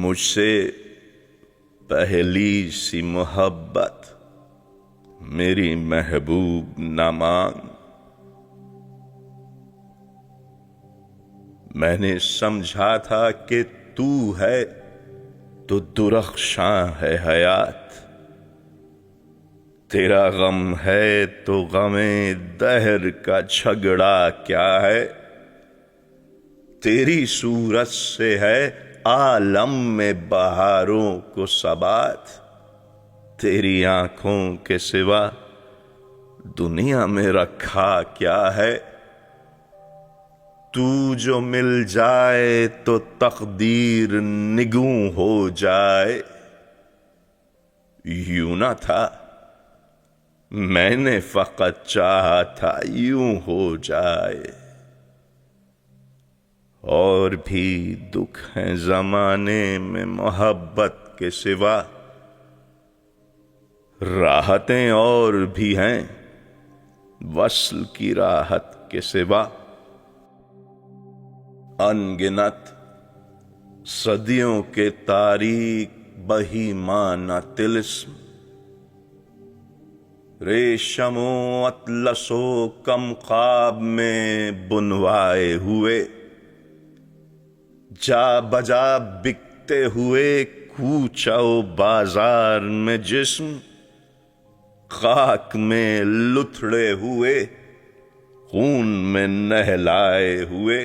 मुझसे पहली सी मोहब्बत मेरी महबूब न मांग। मैंने समझा था कि तू है तो दुरख्शां है हयात, तेरा गम है तो गमे दहर का झगड़ा क्या है। तेरी सूरत से है आलम में बहारों को सबात, तेरी आंखों के सिवा दुनिया में रखा क्या है। तू जो मिल जाए तो तकदीर निगूं हो जाए, यूं ना था मैंने फकत चाहा था यूं हो जाए। और भी दुख हैं जमाने में मोहब्बत के सिवा, राहतें और भी हैं वस्ल की राहत के सिवा। अनगिनत सदियों के तारीक बहीमाना तिलिस्म, रेशमो अतलसो कम ख्वाब में बुनवाए हुए, जा बजा बिकते हुए कूचाओ बाजार में जिस्म, खाक में लुथड़े हुए खून में नहलाए हुए।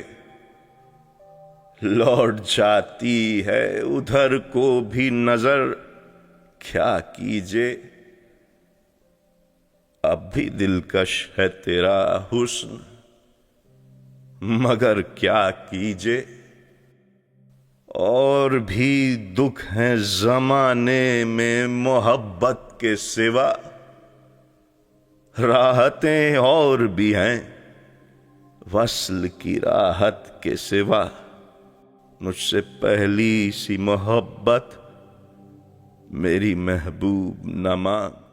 लौट जाती है उधर को भी नजर, क्या कीजिए अब भी दिलकश है तेरा हुस्न, मगर क्या कीजिए। और भी दुख हैं जमाने में मोहब्बत के सिवा, राहतें और भी हैं वस्ल की राहत के सिवा। मुझसे पहली सी मोहब्बत मेरी महबूब न मांग।